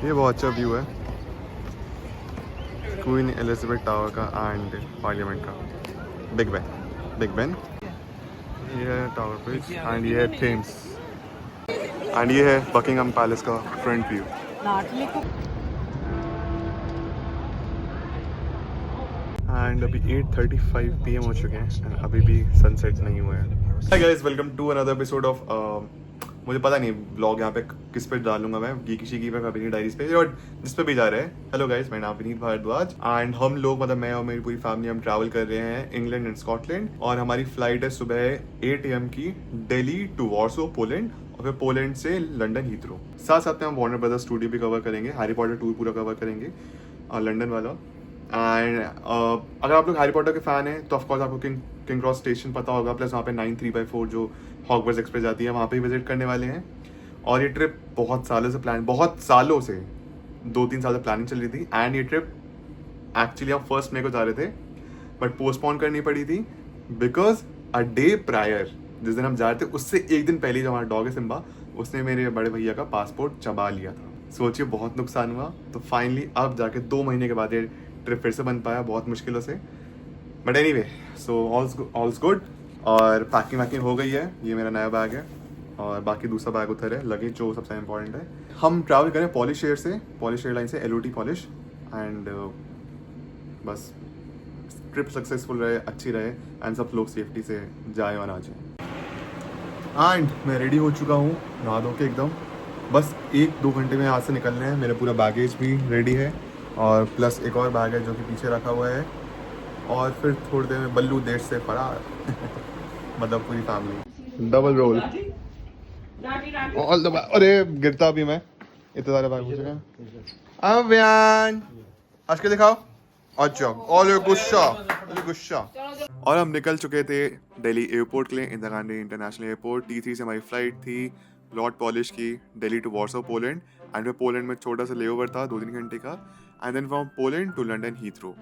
ये बहुत अच्छा व्यू है क्वीन एलिजाबेथ टावर का एंड पार्लियामेंट का। बिग बेन ये है टावर ब्रिज एंड ये है थेम्स एंड ये है बकिंगम पैलेस का फ्रंट व्यू। एंड अभी 8:35 PM हो चुके हैं and अभी भी सनसेट नहीं हुआ है। Hi guys, welcome to another episode of मुझे पता नहीं ब्लॉग यहाँ पे किस पे डालूंगा मैं, गीकी शीकी पे, विनीत डायरीज पे, और जिस पे भी जा रहे हैं। हेलो गाइस, मेरा नाम विनीत भारद्वाज एंड हम लोग मतलब मैं और मेरी पूरी फैमिली हम ट्रैवल कर रहे हैं इंग्लैंड एंड स्कॉटलैंड। और हमारी फ्लाइट है सुबह 8 AM की दिल्ली टू वॉर्सो पोलैंड और फिर पोलैंड से लंदन हीथ्रो। साथ साथ में हम वार्नर ब्रदर्स स्टूडियो भी कवर करेंगे, हैरी पॉटर टूर पूरा कवर करेंगे लंदन वाला। एंड अगर आप लोग हैरी पॉटर के फैन हैं तो ऑफकोर्स आपको किंग क्रॉस स्टेशन पता होगा, प्लस वहाँ पे 93/4 जो हॉगवर्ट्स एक्सप्रेस जाती है वहाँ पे विजिट करने वाले हैं। और ये ट्रिप बहुत सालों से 2-3 साल से प्लानिंग चल रही थी एंड ये ट्रिप एक्चुअली हम 1 मई को जा रहे थे बट पोस्टपोन करनी पड़ी थी बिकॉज अ डे प्रायर जिस दिन हम जा रहे थे उससे एक दिन पहले जो हमारा डॉग है सिम्बा, उसने मेरे बड़े भैया का पासपोर्ट चबा लिया था। सोचिए बहुत नुकसान हुआ। तो फाइनली अब जाके 2 महीने के बाद ये ट्रिप फिर से बन पाया, बहुत मुश्किलों से। But anyway, so all's good. और पैकिंग वैकिंग हो गई है। ये मेरा नया बैग है और बाकी दूसरा बैग उधर है, लगेज जो सबसे इम्पोर्टेंट है। हम ट्रैवल करें पॉलिश एयरलाइन से LOT पॉलिश एंड बस ट्रिप सक्सेसफुल रहे, अच्छी रहे एंड सब लोग सेफ्टी से जाए और आ जाए। एंड मैं रेडी हो चुका हूँ नहा धो के एकदम, बस 1-2 घंटे में यहाँ से निकलने हैं। मेरा पूरा बैगेज भी रेडी है और प्लस एक और बैग है जो कि पीछे रखा हुआ है। और फिर थोड़ी देर में बल्लू देश से फरार मतलब पूरी family double role all the. अरे गिरता भी मैं, इतने सारे बैग हो चुके हैं। अव्यान आज के दिखाओ। अच्छा और गुस्सा। और हम निकल चुके थे दिल्ली एयरपोर्ट के लिए, Indira Gandhi international airport. T3 से हमारी फ्लाइट थी लॉर्ड पॉलिश की Delhi to Warsaw Poland and फिर पोलैंड में छोटा सा लेओवर था 2-3 घंटे का and then from Poland to London Heathrow.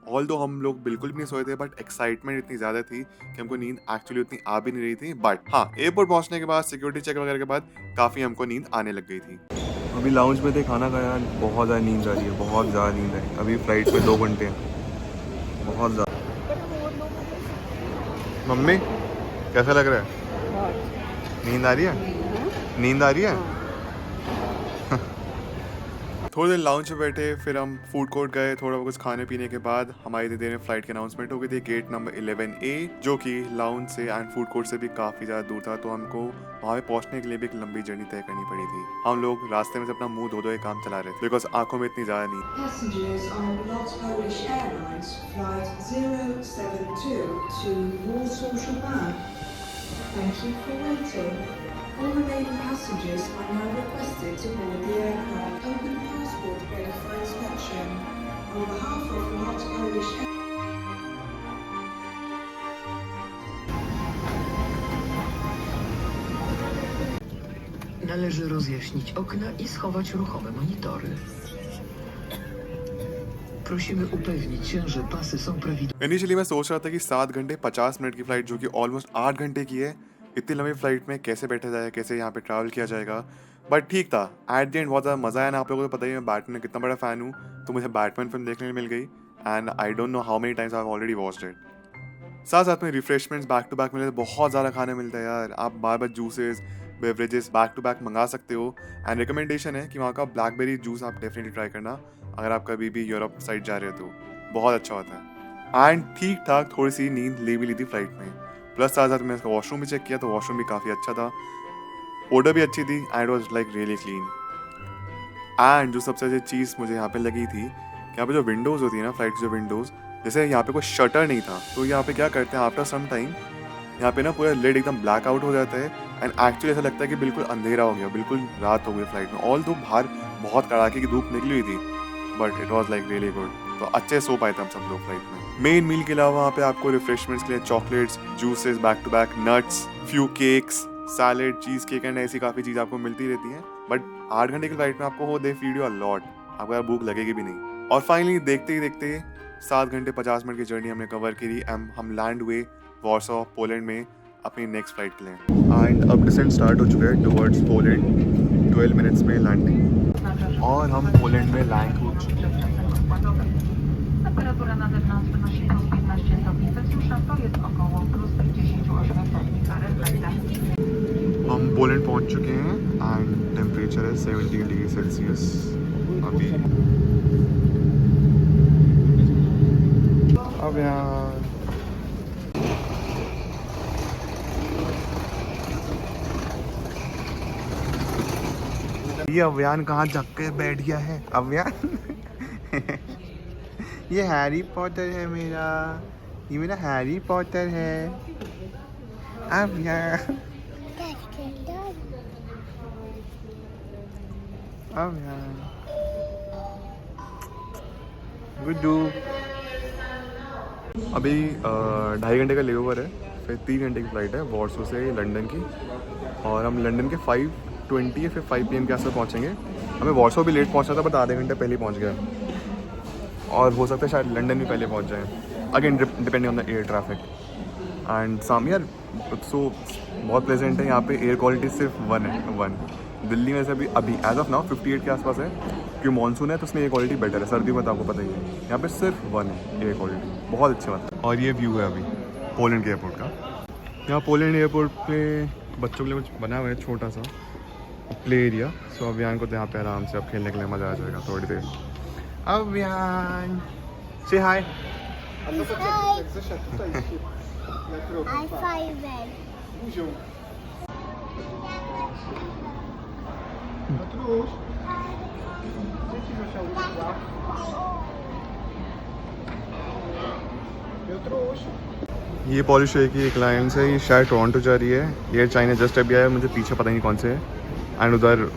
Although हम लोग बिल्कुल भी नहीं सोए थे बट एक्साइटमेंट इतनी ज़्यादा थी कि हमको नींद एक्चुअली उतनी आ भी नहीं रही थी। बट हाँ, एयरपोर्ट पहुंचने के बाद सिक्योरिटी चेक वगैरह के बाद काफ़ी हमको नींद आने लग गई थी। अभी लाउंज में थे, खाना खाया, बहुत ज़्यादा नींद आ रही है, बहुत ज़्यादा नींद है। अभी फ्लाइट में 2 घंटे हैं, बहुत ज़्यादा। मम्मी कैसा लग रहा है? नींद आ रही है? नींद आ रही है? थोड़ी देर लाउंज में बैठे, फिर हम फूड कोर्ट गए। थोड़ा कुछ खाने पीने के बाद हमारी देर में फ्लाइट की अनाउंसमेंट हो गई थी गेट नंबर 11A, जो कि लाउंज से एंड फूड कोर्ट से भी काफ़ी ज़्यादा दूर था। तो हमको वहाँ पे पहुँचने के लिए भी एक लंबी जर्नी तय करनी पड़ी थी। हम लोग रास्ते में से अपना मुंह धो धो काम चला रहे थे बिकॉज आंखों में इतनी ज़्यादा नींद। Passengers on Lot Polish Airlines flight 072 to Warsaw Shabab. Thank you for waiting. All remaining passengers are now requested to board the aircraft. Open passport ready for inspection. On behalf of Lot Polish Należy rozjaśnić okna i schować ruchome monitory. Prosimy upewnić się, że pasy są prawidłowe. Initially मैं सोच रहा था कि 7 घंटे 50 minute की flight जो कि almost 8 घंटे की है, इतनी लंबी फ्लाइट में कैसे बैठा जाए, कैसे यहाँ पे ट्रैवल किया जाएगा। बट ठीक था, एट द एंड बहुत ज़्यादा मज़ा आया ना। आप लोगों को पता ही मैं बैटमैन कितना बड़ा फ़ैन हूँ, तो मुझे बैटमैन फिल्म देखने मिल गई and I don't know how many times I have already watched it. साथ साथ में रिफ्रेशमेंट्स बैक टू बैक मिले, बहुत ज़्यादा खाने मिलता है यार। आप bar juices beverages back to back मंगा सकते हो एंड रिकमेंडेशन है कि वहाँ का ब्लैकबेरी जूस आप डेफिनेटली ट्राई करना अगर आप कभी भी यूरोप साइड जा रहे हो तो बहुत अच्छा होता है। एंड ठीक ठाक थोड़ी सी नींद ले भी ली थी फ्लाइट में। प्लस साथ साथ में इसका वॉशरूम भी चेक किया तो वॉशरूम भी काफ़ी अच्छा था, ओडर भी अच्छी थी and was like really clean. And जो सबसे अच्छी चीज़ मुझे यहाँ पे लगी थी कि यहाँ पे जो विंडोज़ होती है ना, फ्लाइट की जो विंडोज़, जैसे यहाँ पे कोई शटर नहीं था तो यहाँ पे क्या करते हैं आफ्टर सम टाइम यहाँ पे ना पूरा लेड एकदम ब्लैक आउट हो जाता है एंड एक्चुअली ऐसा लगता है कि बिल्कुल अंधेरा हो गया, बिल्कुल रात हो गई फ्लाइट में। ऑल तो बाहर बहुत कड़ाके की धूप निकली हुई थी but it was like really good. तो अच्छे सो पाए थे हम सब लोग फ्लाइट में। मेन मील के अलावा वहाँ पे आपको रिफ्रेशमेंट्स के लिए chocolates, juices back to back, nuts, few cakes, salad, cheesecake and ऐसी काफ़ी चीज़ आपको मिलती रहती हैं। बट 8 घंटे की फ्लाइट में आपको वो they feed you a lot, आपको भूख लगेगी भी नहीं। और फाइनली देखते ही देखते 7 घंटे 50 मिनट की जर्नी हमने कवर करी। हम लैंड हुए वॉर्सो पोलैंड में अपनी नेक्स्ट फ्लाइट के लिए एंड अब डिसेंट स्टार्ट हो चुका है टुवर्ड्स पोलैंड। 12 मिनट्स में लैंडिंग। और हम पोलैंड में लैंड हो चुके हैं। Temperatura na zewnątrz wynosi minus 15 stopni Celsjusza, to jest około plus 58 stopni Fahrenheita. हम पोलैंड पहुंच चुके हैं एंड टेम्परेचर है 17 डिग्री सेल्सियस अभी। अब यहाँ ये अव्यान कहाँ जग के बैठ गया है अव्यान। ये हैरी पॉटर है मेरा, ये मेरा हैरी पॉटर है अव्यान। अव्यान गुड्डू। अभी 2.5 घंटे का लेओवर है, फिर 3 घंटे की फ़्लाइट है वॉर्सो से लंदन की, और हम लंदन के 5:20 या फिर 5 PM के आसपास पहुँचेंगे। हमें वॉर्सो भी लेट पहुँचना था बट आधे घंटे पहले पहुँच गया, और हो सकता है शायद लंदन भी पहले पहुँच जाए, again depending on the air traffic. And साम यार सो बहुत प्लेजेंट है यहाँ पे, एयर क्वालिटी सिर्फ 1 है 1। दिल्ली में से अभी एज ऑफ नाउ 58 के आसपास है, क्योंकि मानसून है तो उसमें एयर क्वालिटी बेटर है, सर्दियों में तो आपको पता ही है। यहाँ पे सिर्फ 1 है एयर क्वालिटी, बहुत अच्छी बात है। और ये व्यू है अभी पोलैंड के एयरपोर्ट का। यहाँ पोलैंड एयरपोर्ट पे बच्चों के लिए कुछ बना हुआ है छोटा सा प्ले एरिया, सो अभियान को तो यहाँ पे आराम से अब खेलने के लिए मज़ा आ जाएगा थोड़ी देर। अभियान से हाय। ये पॉलिश है कि एक लाइन से ये शायद टोरंटो जा रही है, एयर चाइना जस्ट अभी आया, मुझे पीछे पता नहीं कौन से है। एंड उधर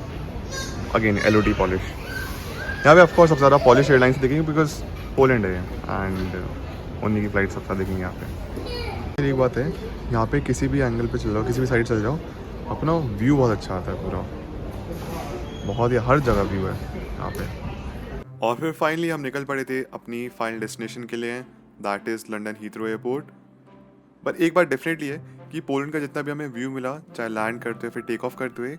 अगेन LOT पॉलिश। यहाँ पे ऑफकोर्स सबसे ज़्यादा पॉलिश एयरलाइंस देखेंगे बिकॉज पोलैंड है एंड उन्हीं की फ्लाइट सबसे देखेंगे यहाँ पे। एक बात है, यहाँ पे किसी भी एंगल पे चल जाओ, किसी भी साइड चल जाओ, अपना व्यू बहुत अच्छा आता है पूरा, बहुत ही हर जगह व्यू है यहाँ पे। और फिर फाइनली हम निकल पड़े थे अपनी फाइनल डेस्टिनेशन के लिए, that is London Heathrow airport. पर एक बात डेफिनेटली है कि पोलैंड का जितना भी हमें व्यू मिला, चाहे लैंड करते हुए फिर टेक ऑफ करते हुए,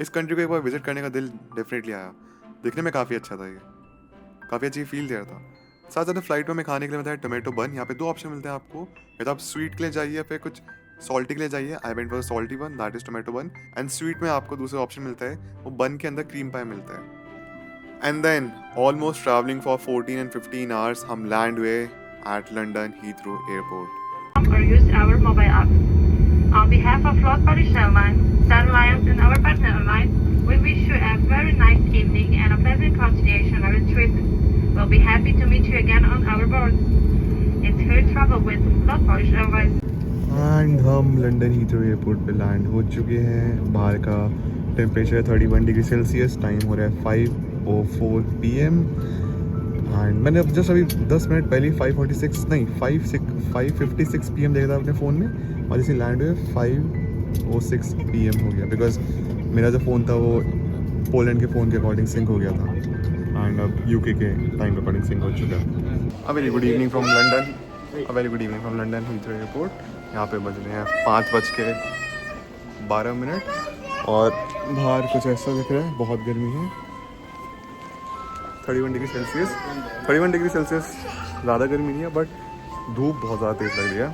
इस कंट्री को एक बार विजिट करने का दिल डेफिनेटली आया। देखने में काफ़ी अच्छा था, ये काफ़ी अच्छी फील दे रहा था। साथ साथ फ्लाइट में हमें खाने के लिए मिलता है टोमेटो बन। यहाँ पे 2 ऑप्शन मिलते हैं आपको, या तो आप स्वीट के लिए जाइए या फिर कुछ सॉल्टी के लिए जाइए। I went for salty one, that is tomato बन। एंड स्वीट में आपको दूसरा ऑप्शन मिलता है, वो बन के अंदर क्रीम पाई मिलता है। And then almost travelling for 14 and 15 hours हम लैंड हुए at London Heathrow airport. Or use our mobile app. On behalf of Float Polish Airlines, Star Alliance and our partner airlines, we wish you a very nice evening and a pleasant continuation of your trip. We'll be happy to meet you again on our board. It's here travel with Float Polish Airlines. And हम London Heathrow airport पे land हो चुके हैं। बाहर का temperature 31 degree Celsius, time हो रहा है 5:04 PM। एंड मैंने अब जस्ट अभी 10 मिनट पहले 5:56 PM देखा था अपने फ़ोन में, और इसे लैंड हुए 5:06 PM हो गया, बिकॉज मेरा जो फ़ोन था वो पोलैंड के फ़ोन के अकॉर्डिंग सिंक हो गया था, एंड अब UK के टाइम के अकॉर्डिंग सिंक हो चुका है। A very good evening from London, a very good evening from London Heathrow airport. यहाँ पे बज रहे हैं 5:12, और बाहर कुछ ऐसा दिख रहा है, बहुत गर्मी है। 31 डिग्री सेल्सियस, 31 डिग्री सेल्सियस ज़्यादा गर्मी नहीं है, बट धूप बहुत ज़्यादा तेज़ लग रही है।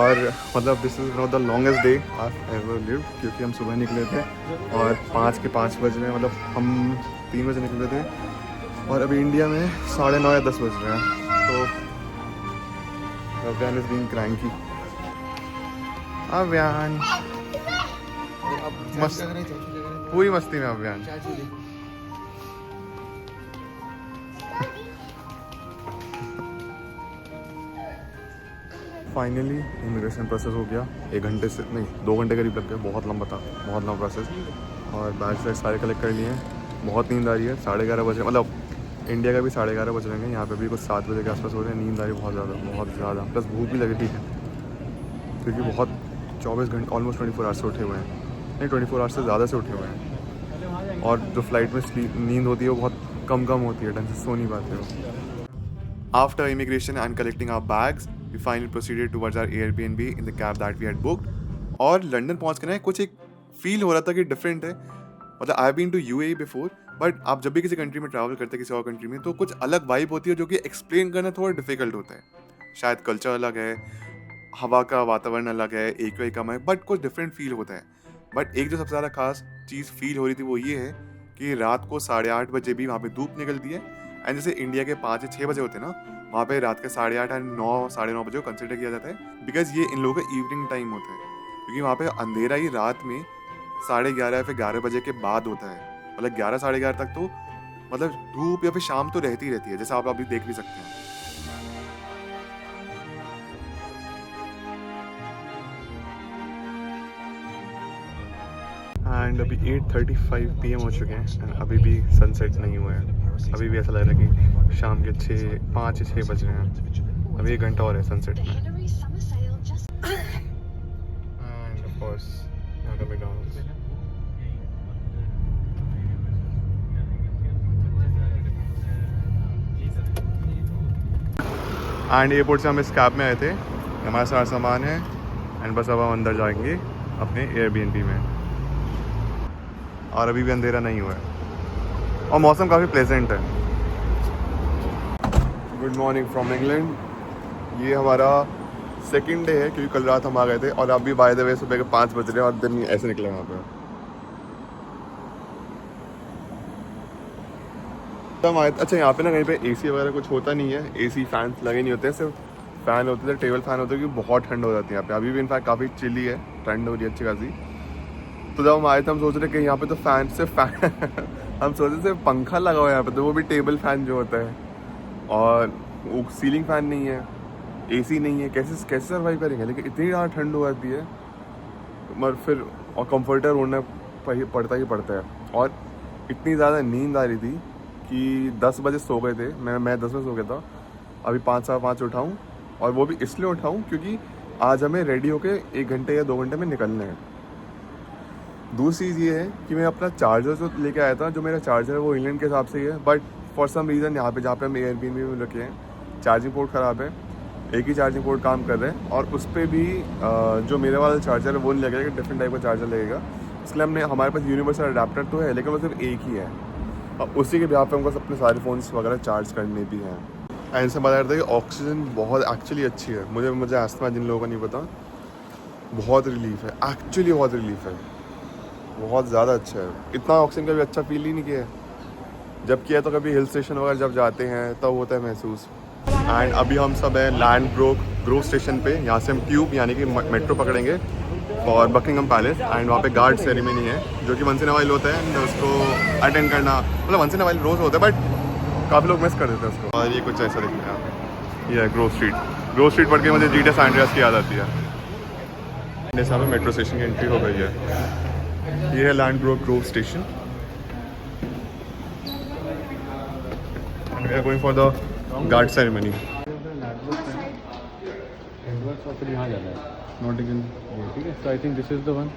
और मतलब this is not the longest day I ever lived, क्योंकि हम सुबह निकले थे और 5 बज रहे हैं, मतलब हम 3 बजे निकले थे, और अभी इंडिया में 9:30 या 10 बज रहे हैं। तो Avyan is being cranky. Avyan मस्त, पूरी मस्ती में अव्यान। फाइनली इमिग्रेशन प्रोसेस हो गया, 1 घंटे से नहीं 2 घंटे करीब लग गए, बहुत लंबा था, बहुत लंबा प्रोसेस। और बैग से सारे कलेक्ट कर लिए हैं। बहुत नींद आ रही है, 11:30 बजे, मतलब इंडिया का भी 11:30 बज रहे हैं, यहाँ पे भी कुछ 7 बजे के आसपास हो रहे हैं। नींद आ रही बहुत ज़्यादा, प्लस भूख भी लग रही है, क्योंकि बहुत 24 घंटे ऑलमोस्ट 24 आवर्स से उठे हुए हैं, नहीं 24 आवर्स से ज़्यादा से उठे हुए हैं। और जो फ्लाइट में नींद होती है वो बहुत कम होती है, ढंग से सो नहीं पाते हो। After immigration and collecting our bags, we finally proceeded towards our Airbnb in the cab that we had booked. और लंदन पहुँच के ना कुछ एक फील हो रहा था कि डिफरेंट है। मतलब I have been to UAE before, but आप जब भी किसी कंट्री में ट्रैवल करते हैं किसी और कंट्री में तो कुछ अलग वाइब होती है जो कि एक्सप्लेन करना थोड़ा डिफिकल्ट होता है। शायद कल्चर अलग है, हवा का वातावरण अलग है, एक वे कम है, बट कुछ डिफरेंट फील होता है। बट एक जो सबसे ज़्यादा खास चीज़ फील हो रही थी वो ये है कि रात को 8:30 बजे भी वहाँ पे धूप निकलती है। एंड जैसे इंडिया के 5 या 6 बजे होते हैं ना, वहाँ पे रात के 8:30 एंड 9 साढ़े 9 बजे को कंसिडर किया जाता है, बिकॉज ये इन लोगों का इवनिंग टाइम होता है, क्योंकि वहाँ पे अंधेरा ही रात में 11:30 या फिर 11 बजे के बाद होता है। मतलब 11 साढ़े 11 तक तो मतलब धूप या फिर शाम तो रहती ही रहती है, जैसा आप अभी देख भी सकते हैं। एंड अभी 8:35 PM हो चुके हैं and अभी भी सनसेट नहीं हुआ है। अभी भी ऐसा लग रहा है कि शाम के 5 या 6 बज रहे हैं। अभी 1 घंटा और है सनसेट में। एंड ऑफ कोर्स यहाँ का मैकडॉनल्ड्स। एंड एयरपोर्ट से हम इस कैब में आए थे, हमारा सारा सामान है एंड बस अब हम अंदर जाएंगे अपने एयरबीएनबी में। और अभी भी अंधेरा नहीं हुआ है और मौसम काफ़ी प्लेजेंट है। Good morning from England. ये हमारा सेकंड डे है क्योंकि कल रात हम आ गए थे और अभी बाय द वे सुबह के 5 बज रहे हैं और दिन ऐसे निकले वहाँ पे। हम आए, अच्छा यहाँ पे ना कहीं पे एसी वगैरह कुछ होता नहीं है, एसी फैन लगे नहीं होते, सिर्फ फ़ैन होते थे, टेबल फैन होते हैं, क्योंकि बहुत ठंड हो जाती है यहाँ पे। अभी भी इनफैक्ट काफ़ी चिली है, ठंड हो रही है अच्छी खासी। तो जब हम आए थे हम सोच रहे कि यहाँ पे तो फैन से फैन हम सोच रहे थे पंखा लगा हुआ है यहाँ पे, तो वो भी टेबल फैन जो होता है, और वो सीलिंग फैन नहीं है, एसी नहीं है, कैसे सर्वाइव करेंगे। लेकिन इतनी ज़्यादा ठंड हो जाती है मगर फिर, और कंफर्टर ओढ़ना पड़ता ही पड़ता है। और इतनी ज़्यादा नींद आ रही थी कि 10 बजे सो गए थे, मैं 10 बजे सो गया था। अभी 5 साढ़े 5 उठाऊँ, और वो भी इसलिए उठाऊँ क्योंकि आज हमें रेडी होके 1 घंटे या 2 घंटे में निकलना है। दूसरी चीज़ ये है कि मैं अपना चार्जर जो लेके आया था, जो मेरा चार्जर है वो इंग्लैंड के हिसाब से ही है, बट फॉर सम रीज़न यहाँ पे जहाँ पे हम एयरबीएनबी में रखे हैं चार्जिंग पोर्ट ख़राब है, एक ही चार्जिंग पोर्ट काम कर रहे हैं, और उस पर भी जो मेरे वाला चार्जर है वो नहीं लगेगा, डिफरेंट टाइप का चार्जर लगेगा। इसलिए हमने, हमारे पास यूनिवर्सल अडेप्टर तो है लेकिन वो सिर्फ एक ही है, और उसी के बिहाफ पे हमको अपने सारे फ़ोन्स वगैरह चार्ज करने भी हैं। ऐसे बता रहा था कि ऑक्सीजन बहुत एक्चुअली अच्छी है। मुझे अस्थमा, जिन लोगों को नहीं पता, बहुत रिलीफ है, एक्चुअली बहुत रिलीफ है, बहुत ज़्यादा अच्छा है। इतना ऑक्सीजन कभी अच्छा फील ही नहीं किया है, जब किया तो कभी हिल स्टेशन वगैरह जब जाते हैं तब होता है महसूस। एंड अभी हम सब हैं लैंड ग्रोव स्टेशन पे। यहाँ से हम ट्यूब यानी कि मेट्रो पकड़ेंगे और बकिंगम पैलेस, एंड वहाँ पे गार्ड सेरेमनी है जो कि वंस इन अ वाइल होता है, एंड उसको अटेंड करना, मतलब वंस इन अ वाइल रोज़ होता है बट काफ़ी लोग मिस कर देते हैं उसको। और ये कुछ ऐसा दिखता है यहाँ पे, ये है ग्रोव स्ट्रीट पढ़ के मुझे GTA सैन अंड्रेयास की याद आती है। जैसे हमें मेट्रो स्टेशन की एंट्री हो गई है। ये है land grove station, and we are going for the guard ceremony. यहाँ जाना है, नॉटिंगम, ठीक है। So I think this is the one.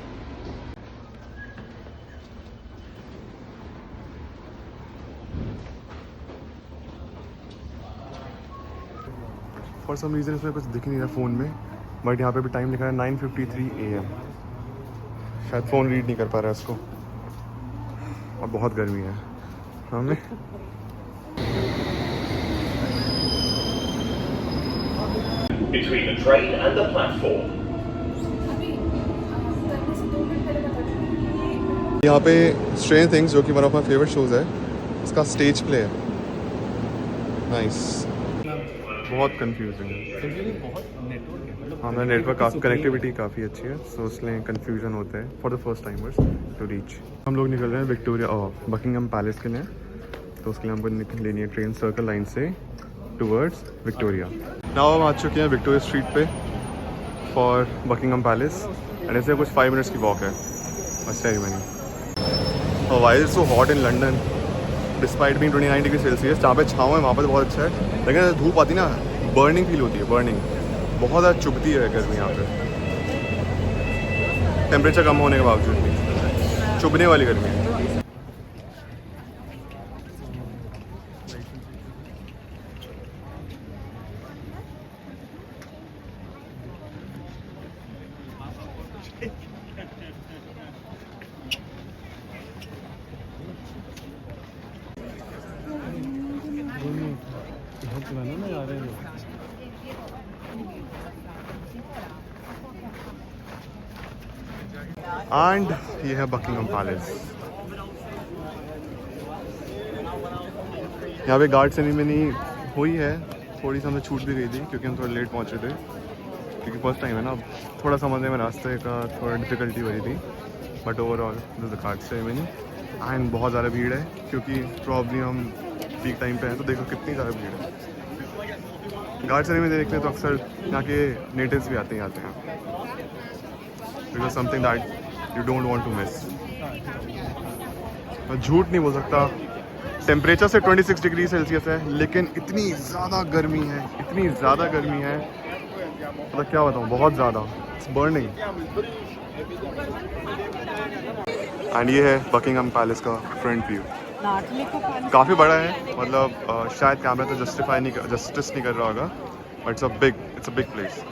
For some reason इसमें कुछ दिख नहीं रहा फ़ोन में, बट यहाँ पे भी टाइम लिखा है 9:53 AM। शायद फ़ोन रीड नहीं कर पा रहा है इसको, और बहुत गर्मी है हमें। Between the train and the platform. यहाँ पे स्ट्रेंजर थिंग्स, जो कि one of my favourite shows है, इसका स्टेज प्ले है। नाइस, बहुत कंफ्यूजिंग है। हमारा नेटवर्क काफ़ी, कनेक्टिविटी काफ़ी अच्छी है, सो इसलिए कंफ्यूजन होता है for the first timers to reach. हम लोग निकल रहे हैं विक्टोरिया बकिंगम पैलेस के लिए, तो उसके लिए हमको लेनी है ट्रेन सर्कल लाइन से टूवर्ड्स विक्टोरिया। नाउ हम आ चुके हैं विक्टोरिया स्ट्रीट पे फॉर बकिंगम पैलेस, एंड ऐसे कुछ 5 मिनट्स की वॉक है और ceremony. Why is so hot in London despite being 29 degree Celsius. जहाँ पे छाँव है वहाँ पर तो बहुत अच्छा है, लेकिन धूप आती ना, बर्निंग फील होती है, बर्निंग बहुत ज़्यादा चुभती है गर्मी यहाँ पे, टेम्परेचर कम होने के बावजूद भी चुभने वाली गर्मी है। एंड ये है बकिंगम पैलेस। यहाँ पे गार्ड सेरेमनी हुई है, थोड़ी सी हमें छूट भी गई थी क्योंकि हम थोड़ा लेट पहुँचे थे, क्योंकि फर्स्ट टाइम है ना, थोड़ा समझने में रास्ते का थोड़ा डिफ़िकल्टी हो रही थी। But overall this is guard ceremony and बहुत ज़्यादा भीड़ है क्योंकि प्रॉब्ली हम पीक टाइम पे हैं, तो देखो कितनी ज़्यादा भीड़ है। गार्ड सेरेमनी देखते हैं तो अक्सर यहाँ के नेटिव्स भी आते हैं because something that you don't want to miss. मैं झूठ नहीं बोल सकता, टेम्परेचर से 26 डिग्री सेल्सियस है, लेकिन इतनी ज़्यादा गर्मी है, इतनी ज़्यादा गर्मी है, मतलब क्या बताऊँ, बहुत ज़्यादा, इट्स बर्निंग। एंड ये है बकिंगम पैलेस का फ्रंट व्यू। काफ़ी बड़ा है, मतलब शायद कैमरा तो जस्टिस नहीं कर रहा होगा, but it's a big place.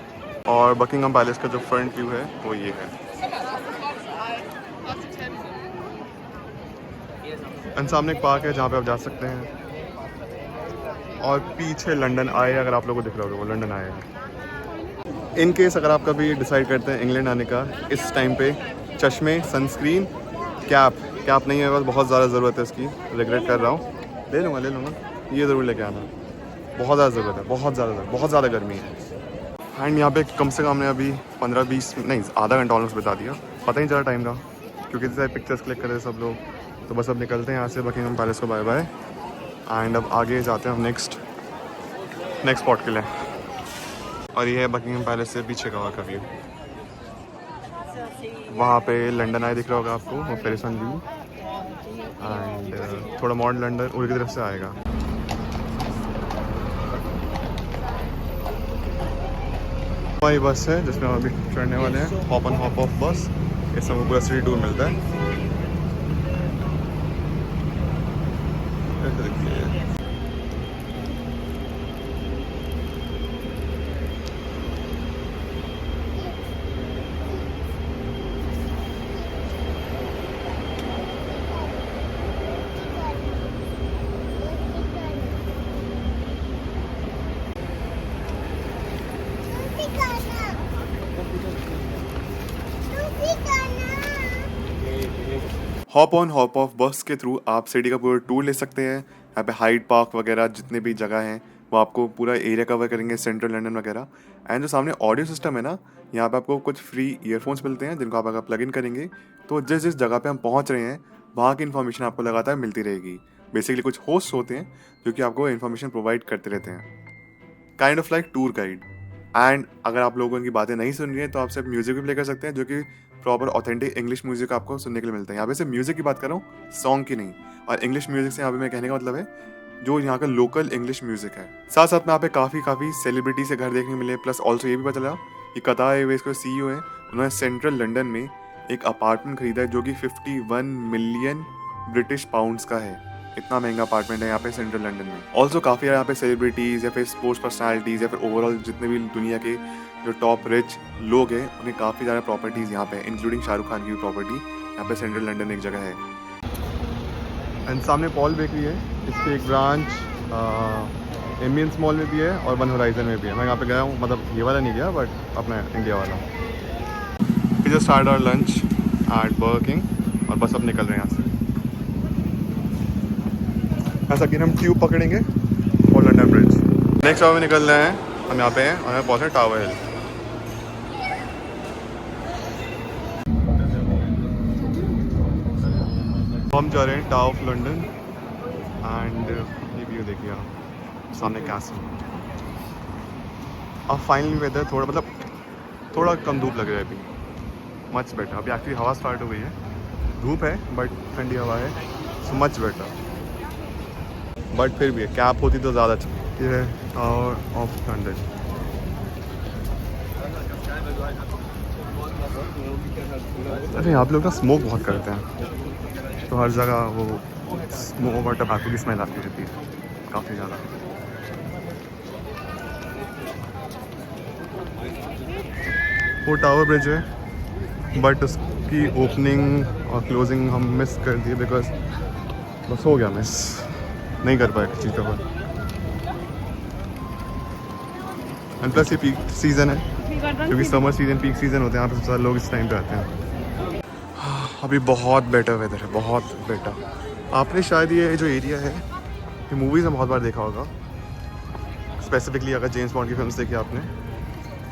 और बकिंगम पैलेस का जो फ्रंट व्यू है वो ये है। एंड सामने एक पार्क है जहाँ पे आप जा सकते हैं, और पीछे लंदन आए, अगर आप लोगों को दिख रहा होगा वो लंदन आए हैं। इन केस अगर आप कभी डिसाइड करते हैं इंग्लैंड आने का, इस टाइम पे चश्मे, सनस्क्रीन, कैप नहीं है, बस बहुत ज़्यादा ज़रूरत है इसकी, रिग्रेट कर रहा हूँ, ले लूँगा, ये ज़रूर लेके आना, बहुत ज़्यादा ज़रूरत है, बहुत ज़्यादा गर्मी है। एंड यहाँ पे कम से कम हमने अभी 15-20 नहीं आधा घंटा ऑलमोस्ट बिता दिया, पता ही चला टाइम का, क्योंकि जैसे पिक्चर्स क्लिक कर रहे सब लोग। तो बस अब निकलते हैं यहाँ से बकिंगम पैलेस को, बाय बाय। एंड अब आगे जाते हैं हम नेक्स्ट स्पॉट के लिए, और ये है बकिंगम पैलेस से पीछे का व्यू। वहाँ पे लंदन आई दिख रहा होगा आपको, वो पेरिसन व्यू, एंड थोड़ा मॉडर्न लंदन उधर की तरफ से आएगा। हमारी बस है जिसमें हम अभी चढ़ने वाले हैं, हॉप ऑन हॉप ऑफ बस। इसमें पूरा सिटी टूर मिलता है। हॉप ऑन हॉप ऑफ बस के थ्रू आप सिटी का पूरा टूर ले सकते हैं। यहाँ पे हाइड पार्क वगैरह जितने भी जगह हैं वो आपको पूरा एरिया कवर करेंगे, सेंट्रल लंदन वगैरह। एंड जो सामने ऑडियो सिस्टम है ना, यहाँ पे आपको कुछ फ्री ईयरफोन्स मिलते हैं जिनको आप अगर प्लग इन करेंगे तो जिस जगह पे हम पहुँच रहे हैं वहाँ की इन्फॉर्मेशन आपको लगातार मिलती रहेगी। बेसिकली कुछ होस्ट होते हैं जो कि आपको इन्फॉर्मेशन प्रोवाइड करते रहते हैं, kind of like tour guide. And अगर आप लोगों की बातें नहीं सुन रही हैं तो आप सिर्फ म्यूजिक भी प्ले कर सकते हैं, जो कि प्रॉपर ऑथेंटिक इंग्लिश म्यूजिक आपको सुनने के लिए मिलता है। यहाँ पे सिर्फ म्यूजिक की बात कर रहा हूँ, सॉन्ग की नहीं। और इंग्लिश म्यूजिक से यहाँ पे मैं कहने का मतलब है जो यहाँ का लोकल इंग्लिश म्यूजिक है। साथ साथ में यहाँ पे काफ़ी सेलिब्रिटी से घर देखने मिले। प्लस ऑल्सो ये भी पता चला कि कतार एयरवेज के CEO हैं, उन्होंने सेंट्रल लंदन में एक अपार्टमेंट खरीदा है जो कि 51 मिलियन ब्रिटिश पाउंड्स का है। इतना महंगा अपार्टमेंट है यहाँ पे सेंट्रल लंदन में। ऑल्सो काफ़ी यहाँ पे सेलिब्रिटीज़ या फिर स्पोर्ट्स पर्सनालिटीज़ या फिर ओवरऑल जितने भी दुनिया के जो टॉप रिच लोग हैं उन्हें काफ़ी ज़्यादा प्रॉपर्टीज़ यहाँ पे, इंक्लूडिंग शाहरुख खान की भी प्रॉपर्टी यहाँ पे सेंट्रल लंदन एक जगह है। एंड सामने पॉल बेकरी है, इसकी एक ब्रांच एमियंस मॉल में भी है और वन होराइजन में भी है। मैं यहाँ पे गया हूँ, मतलब ये वाला नहीं गया बट अपना इंडिया वाला। We just start our lunch at Burger King और बस अब निकल रहे हैं यहाँ से। ऐसा कि हम ट्यूब पकड़ेंगे और लंदन ब्रिज। नेक्स्ट आवर में निकल रहे हैं, हम यहाँ पे हैं और हमें पहुँचे टावर हिल। हम जा रहे हैं टावर ऑफ लंदन एंड ये व्यू देखिए आप सामने कैसल। अब फाइनली वेदर थोड़ा कम धूप लग रहा है अभी, मच बेटर। अभी एक्चुअली हवा स्टार्ट हो गई है, धूप है बट ठंडी हवा है, सो मच बेटर। बट फिर भी कैप होती तो ज़्यादा अच्छा। ये है टावर ऑफ लंदन। अरे आप लोग ना स्मोक बहुत करते हैं तो हर जगह वो स्मोक और टबाको की स्मेल आती रहती है काफ़ी ज़्यादा। वो टावर ब्रिज है बट उसकी ओपनिंग और क्लोजिंग हम मिस कर दिए बिकॉज बस हो गया मिस, नहीं कर पाए किसी चीज़ का। एंड प्लस ये पीक सीज़न है, क्योंकि समर सीज़न पीक सीज़न होते हैं, यहाँ पे सबसे ज़्यादा लोग इस टाइम पे आते हैं। अभी बहुत बेटर वेदर है, बहुत बेटर। आपने शायद ये जो एरिया है ये मूवीज़ में बहुत बार देखा होगा, स्पेसिफिकली अगर जेम्स बॉन्ड की फिल्म्स देखी आपने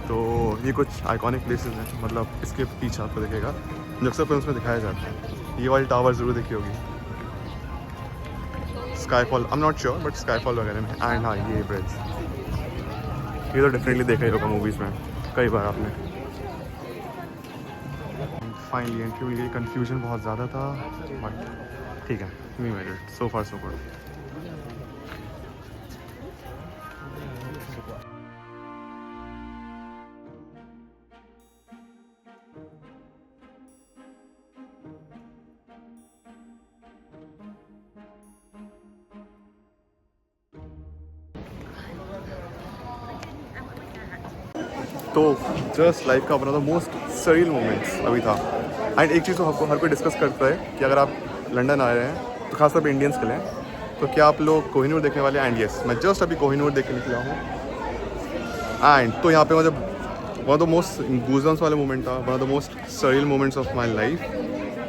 तो ये कुछ आइकॉनिक प्लेसेस हैं, मतलब इसके पीछे आपको दिखेगा जो अक्सर फिल्म्स में दिखाया जाता है। ये वाली टावर ज़रूर देखी होगी, Skyfall, I am not sure but Skyfall वगैरह में। एंड हाँ ये ब्रिज, ये तो डेफिनेटली देखा ही होगा मूवीज़ में कई बार आपने। फाइनली एंट्री मिल गई, कन्फ्यूजन बहुत ज़्यादा था बट ठीक है, we made it, so far so good. तो जस्ट लाइफ का अपना द मोस्ट सरील मोमेंट्स अभी था। एंड एक चीज़ तो आपको हर कोई डिस्कस करता है कि अगर आप लंदन आ रहे हैं तो खासतौर पर इंडियंस के लिए, तो क्या आप लोग कोहिनूर देखने वाले हैं? एंड यस, मैं जस्ट अभी कोहिनूर देख के निकला हूँ। एंड तो यहाँ पे मतलब one of the most goosebumps वाला मोमेंट था, one of the most surreal moments of my life,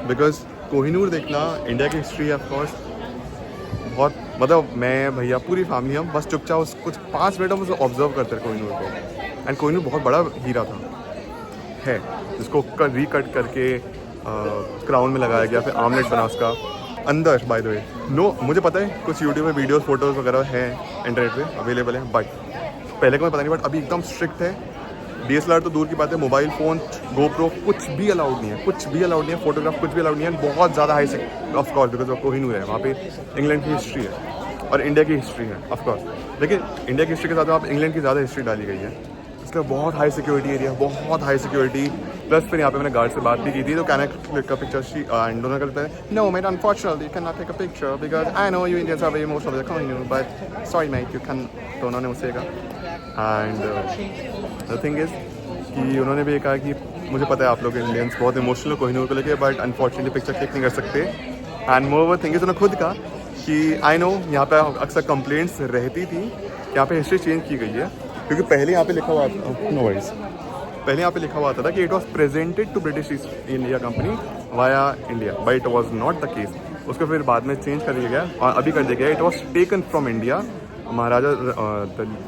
because Kohinoor देखना इंडिया की हिस्ट्री है ऑफकोर्स बहुत, मतलब मैं भैया पूरी फैमिली हम बस चुपचाप उस कुछ 5 मिनट हम उसे ऑब्जर्व करते हैं कोहिनूर को। एंड कोहिनूर बहुत बड़ा हीरा था है, जिसको रिकट करके क्राउन में लगाया गया, फिर आमलेट बना उसका अंदर। बाय द वे नो, मुझे पता है कुछ यूट्यूब में वीडियोस फोटोज़ वगैरह हैं इंटरनेट पे अवेलेबल हैं, बट पहले को मैं पता नहीं, बट अभी एकदम स्ट्रिक्ट है। DSLR तो दूर की बात है, मोबाइल फ़ोन, GoPro कुछ भी अलाउड नहीं है, कुछ भी अलाउड नहीं है, फोटोग्राफ कुछ भी अलाउड नहीं है। बहुत ज़्यादा high sick of course, because of Kohinoor है, वहाँ पे इंग्लैंड की हिस्ट्री है और इंडिया की हिस्ट्री है ऑफकोर्स, लेकिन इंडिया की हिस्ट्री के साथ आप इंग्लैंड की ज़्यादा हिस्ट्री डाली गई है, इसलिए बहुत हाई सिक्योरिटी एरिया, बहुत हाई सिक्योरिटी। प्लस फिर यहाँ पे मैंने गार्ड से बात भी की थी, तो can I click a picture? She and दोनों करते हैं no mate, unfortunately you cannot take a picture because I know you Indians are very most of the Kohinoor, but sorry mate you can. तो उन्होंने मुझसे कहा, and the thing is कि उन्होंने भी कहा कि मुझे पता है आप लोग इंडियंस बहुत इमोशनल कोहिनूर को लेके, बट अनफॉर्चुनेटली पिक्चर क्लिक नहीं कर सकते। एंड मोर थिंग इज़ उन्होंने खुद कहा कि आई नो यहाँ पे अक्सर कंप्लेंट्स रहती थी, यहाँ पे हिस्ट्री चेंज की गई है, क्योंकि पहले यहाँ पे लिखा हुआ था, नो वरीज, पहले यहाँ पे लिखा हुआ था कि it was presented to British East India Company via India, but it was not the case. उसको फिर बाद में चेंज कर दिया गया और अभी कर दिया गया, it was taken from India. Maharaja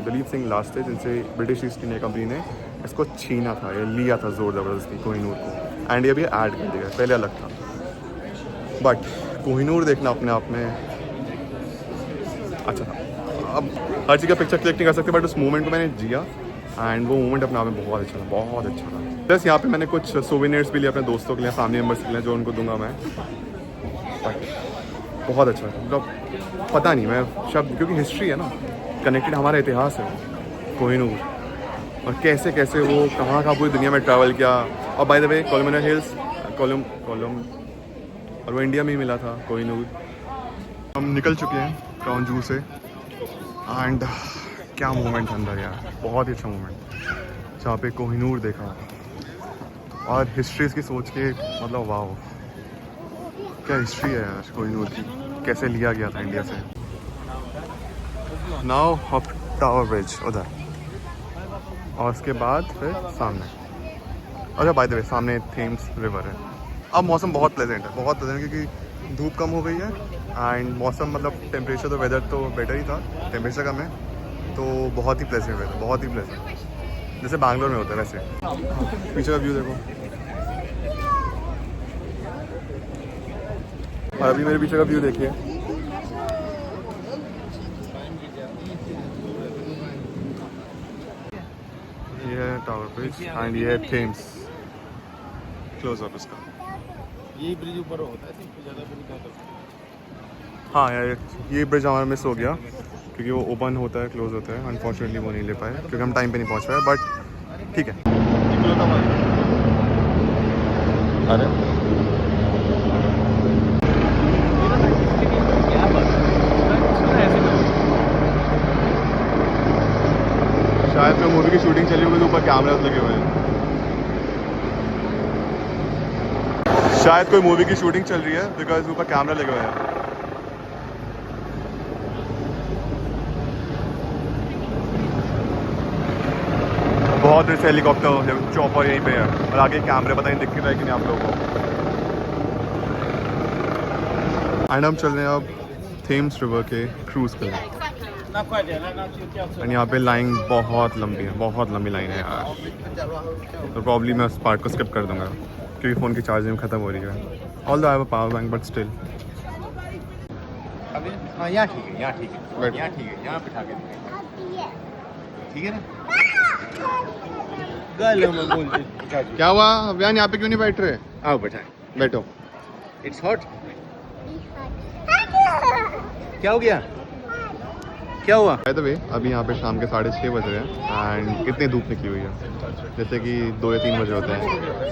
Duleep Singh last थे, जिनसे ब्रिटिश ईस्ट इंडिया कंपनी ने इसको छीना था या लिया था जोर ज़बरदस्ती कोहिनूर को, एंड ये भी ऐड कर दिया गया, पहले अलग था। बट कोहिनूर देखना अपने आप में अच्छा था। अब हर चीज़ का पिक्चर क्लिक नहीं कर सकते, बट उस मोमेंट को मैंने जिया, एंड वो मोमेंट अपने आप में बहुत अच्छा था, बहुत अच्छा था। प्लस यहाँ पे मैंने कुछ सोवेनियर्स भी लिए अपने दोस्तों के लिए, फैमिली मेम्बर्स के लिए, जो उनको दूंगा मैं, बट बहुत अच्छा था। मतलब पता नहीं मैं शब्द, क्योंकि हिस्ट्री है ना, कनेक्टेड हमारा इतिहास है कोहिनूर, और कैसे कैसे वो कहाँ पूरी दुनिया में ट्रैवल किया। और by the way Kollam hills, Kollam और वो इंडिया में ही मिला था कोहिनूर। हम निकल चुके हैं क्राउन जू से, एंड क्या मोमेंट था अंदर यार, बहुत ही अच्छा मोमेंट, जहाँ पे कोहिनूर देखा और हिस्ट्रीज की सोच के, मतलब वाह क्या हिस्ट्री है यार कोहिनूर की, कैसे लिया गया था इंडिया से। नाउ अप टावर ब्रिज उधर, और उसके बाद फिर सामने, अच्छा बाय द वे सामने थेम्स रिवर है। अब मौसम बहुत प्लेजेंट है, बहुत प्लेजेंट, क्योंकि धूप कम हो गई है, एंड मौसम मतलब टेम्परेचर तो वेदर तो बेटर ही था, टेम्परेचर कम है तो बहुत ही प्लेजेंट वेदर, बहुत ही प्लेजेंट, जैसे बैंगलोर में होता है वैसे। पीछे का व्यू देखो, और अभी मेरे पीछे का व्यू देखिए, ये है टावर ब्रिज एंड ये है थेम्स क्लोज अप इसका। यही ब्रिज ऊपर होता है, ज़्यादा भी नहीं होता। हाँ यार ये ब्रिज हमारा मिस हो गया, क्योंकि वो ओपन होता है क्लोज होता है, अनफॉर्चुनेटली वो नहीं ले पाए, क्योंकि हम टाइम पे नहीं पहुंच पाए, बट ठीक है। अरे शायद तो मूवी की शूटिंग चली हुई, तो ऊपर कैमरास लगे हुए हैं, शायद कोई मूवी की शूटिंग चल रही है, बिकॉज ऊपर कैमरा लगे हुए हैं। बहुत दूर से हेलीकॉप्टर चॉपर यहीं पे है और आगे कैमरे पता नहीं दिख रहा है कि नहीं आप लोगों को। एंड हम चल रहे हैं अब थेम्स रिवर के क्रूज़ के लिए। एंड यहाँ पे लाइन बहुत लंबी है, बहुत लंबी लाइन है यार, तो प्रॉब्ली मैं उस पार्ट को स्किप कर दूंगा क्योंकि फ़ोन की चार्जिंग खत्म हो रही है। ऑल दो I have a power bank but still. हाँ यहाँ ठीक है, यहाँ ठीक है, Right. यहाँ ठीक है, यहाँ बिठा के ठीक है ना। गल मैं बोल क्या हुआ अभियान, यहाँ पे क्यों नहीं बैठ रहे? आओ बैठाएं। बैठो। It's hot. क्या हो गया? क्या हुआ? बाय द वे अभी यहाँ पे शाम के 6:30 बज रहे हैं एंड इतनी धूप निकली हुई है जैसे कि 2 या 3 बजे होते हैं।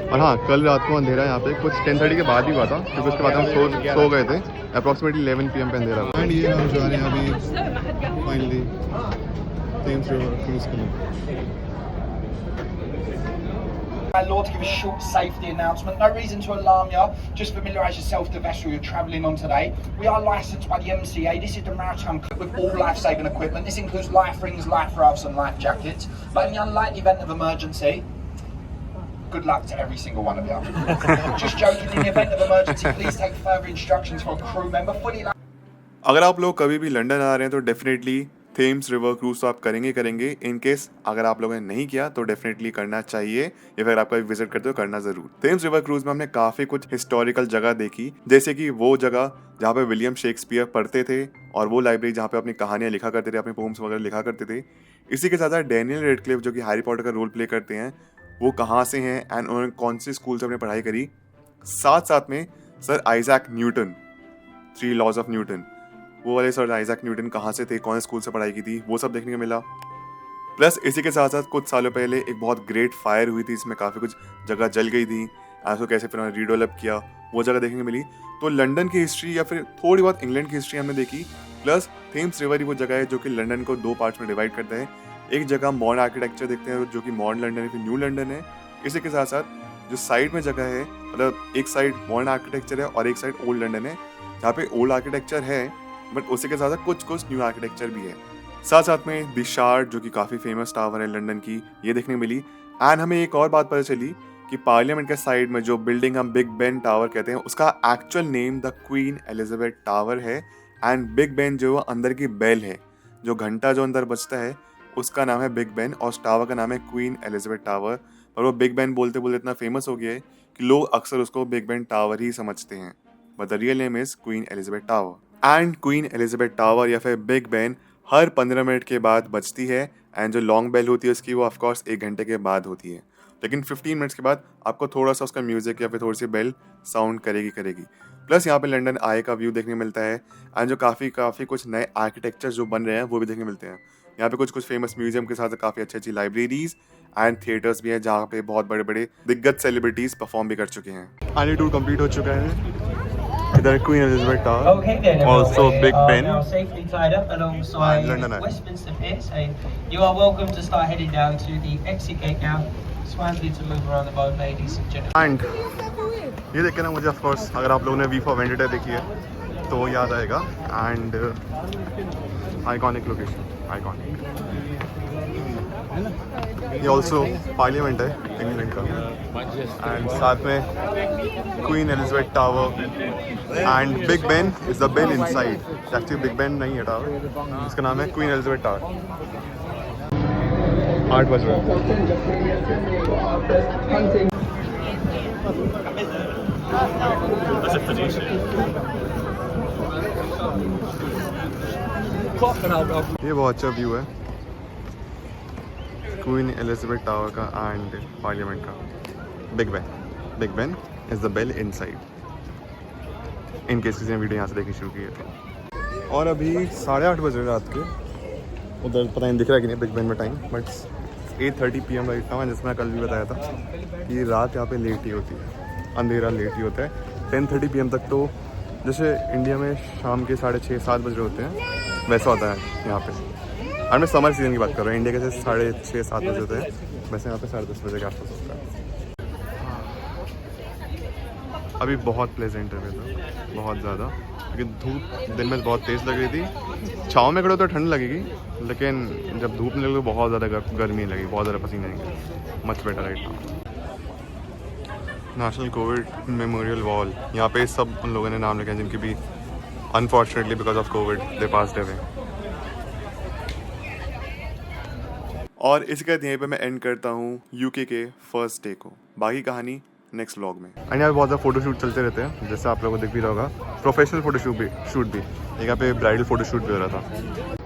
और हाँ, कल रात को अंधेरा यहाँ पे कुछ 10:30 के बाद ही हुआ था क्योंकि उसके बाद हम सो गए थे। अप्रॉक्सीमेटली 11 PM पे अंधेरा हुआ। एंड ये हम जा रहे हैं अभी फाइनली थेम्स रिवर क्रूज़ के लिए। Our Lord, to give a short safety announcement. No reason to alarm you. Just familiarise yourself with the vessel you're travelling on today. We are licensed by the MCA. This is the Maritime Club with all life-saving equipment. This includes life rings, life rafts, and life jackets. But in the unlikely event of emergency, good luck to every single one of you. Just joking. In the event of emergency, please take further instructions from a crew member. Fully. अगर आप लोग कभी भी London आ रहे हैं तो definitely Thames river cruise तो आप करेंगे। इन केस अगर आप लोगों ने नहीं किया तो डेफिनेटली करना चाहिए, या फिर आप कभी विजिट करते हो करना ज़रूर। थेम्स रिवर क्रूज़ में हमने काफ़ी कुछ हिस्टोरिकल जगह देखी, जैसे कि वो जगह जहाँ पे विलियम शेक्सपियर पढ़ते थे और वो लाइब्रेरी जहाँ पे अपनी कहानियाँ लिखा करते थे, अपने पोम्स वगैरह लिखा करते थे। इसी के साथ साथ डैनियल रेडक्लिफ जो कि हैरी पॉटर का रोल प्ले करते हैं, वो कहाँ से हैं एंड उन्होंने कौन से स्कूल से अपनी पढ़ाई करी। साथ में sir Isaac Newton, 3 laws of Newton, वो वाले सर आइजैक न्यूटन कहाँ से थे, कौन से स्कूल से पढ़ाई की थी, वो सब देखने को मिला। प्लस इसी के साथ साथ कुछ सालों पहले एक बहुत ग्रेट फायर हुई थी, इसमें काफ़ी कुछ जगह जल गई थी, उसको कैसे फिर उन्होंने रीडेवलप किया, वो जगह देखने को मिली। तो लंदन की हिस्ट्री या फिर थोड़ी बहुत इंग्लैंड की हिस्ट्री हमने देखी। प्लस थेम्स रिवर ही वो जगह है जो कि लंदन को 2 पार्ट्स में डिवाइड करता है। एक जगह मॉडर्न आर्किटेक्चर देखते हैं जो कि मॉडर्न लंदन है, फिर न्यू लंदन है। इसी के साथ साथ जो साइड में जगह है, मतलब एक साइड मॉडर्न आर्किटेक्चर है और एक साइड ओल्ड लंदन है, जहाँ पे ओल्ड आर्किटेक्चर है बट उसी के साथ साथ कुछ न्यू आर्किटेक्चर भी है। साथ में द शार्ड जो कि काफ़ी फेमस टावर है लंदन की, ये देखने मिली। एंड हमें एक और बात पता चली कि पार्लियामेंट के साइड में जो बिल्डिंग हम बिग बेन टावर कहते हैं, उसका actual name the queen Elizabeth tower है। एंड बिग बेन जो अंदर की बेल है, जो घंटा जो अंदर बजता है, उसका नाम है बिग बेन और उस टावर का नाम है क्वीन एलिजाबेथ टावर। और वो बिग बेन बोलते बोलते इतना फेमस हो गया है कि लोग अक्सर उसको बिग बेन टावर ही समझते हैं, but the real name is queen Elizabeth tower. And queen Elizabeth tower या फिर बिग बेन हर 15 मिनट के बाद बजती है। एंड जो लॉन्ग बेल होती है उसकी वो ऑफकोर्स 1 घंटे के बाद होती है, लेकिन 15 मिनट्स के बाद आपको थोड़ा सा उसका म्यूजिक या फिर थोड़ी सी बेल साउंड करेगी। प्लस यहाँ पे लंदन आई का व्यू देखने मिलता है एंड जो काफ़ी कुछ नए आर्किटेक्चर जो बन रहे हैं वो भी देखने मिलते हैं। यहाँ पे कुछ फेमस म्यूजियम के साथ काफ़ी अच्छी लाइब्रेरीज एंड थिएटर्स भी हैं जहाँ पे बहुत बड़े दिग्गज सेलिब्रिटीज परफॉर्म भी कर चुके हैं। आनी टूर कंप्लीट हो चुका है। इधर queen Elizabeth tower, also Big Ben, now safely tied up alongside London Eye. Westminster Pier, so you are welcome to start heading down to the exit gate now. Swansea to move around the boat, ladies and gentlemen. And ये देख के ना मुझे of course अगर आप लोगों ने we for वेंडिटा देखी है तो याद आएगा। And iconic location, iconic. ये ऑल्सो पार्लियामेंट है इंग्लैंड का। एंड साथ में Queen Elizabeth tower and Big Ben is the bell inside. Actually Big Ben नहीं है टावर, इसका नाम है क्वीन एलिजाबेथ टावर। 8 बज रहे हैं। ये बहुत अच्छा व्यू है क्वीन एलिजाबेथ टावर का एंड पार्लियामेंट का। Big Ben is the bell inside, in case किसी ने वीडियो यहाँ से देखनी शुरू की है तो। और अभी 8:30 बज रहे रात के। उधर पता नहीं दिख रहा है कि नहीं बिग बेन में time, but 8:30 PM right now. जैसे मैं कल भी बताया था कि रात यहाँ पे लेट ही होती है, अंधेरा लेट ही होता है। 10:30 PM तक तो जैसे इंडिया में शाम के 6:30-7 बज रहे होते हैं वैसा होता है यहाँ पे। और मैं समर सीजन की बात कर रहा हूँ, इंडिया के जैसे 6:30-7 बजे होते हैं, वैसे यहाँ पे 10:30 बजे के आसपास होता है। अभी बहुत प्लेजेंट है वेदर, बहुत ज़्यादा, क्योंकि धूप दिन में बहुत तेज़ लग रही थी। छाँव में खड़े तो ठंड लगेगी, लेकिन जब धूप निकले तो बहुत ज़्यादा गर्मी लगी, बहुत ज़्यादा पसीने आएंगे। Much better right now. National Covid memorial wall, यहाँ पे सब उन लोगों ने नाम लिखे हैं जिनकी भी unfortunately because of Covid they passed away. और इसी के यहीं पे मैं एंड करता हूँ यूके के फर्स्ट डे को। बाकी कहानी नेक्स्ट व्लॉग में। एंड यहाँ पे बहुत ज़्यादा फोटोशूट चलते रहते हैं, जैसे आप लोगों को दिख भी रहा होगा। प्रोफेशनल फोटोशूट भी एक यहाँ पे ब्राइडल फोटोशूट भी हो रहा था।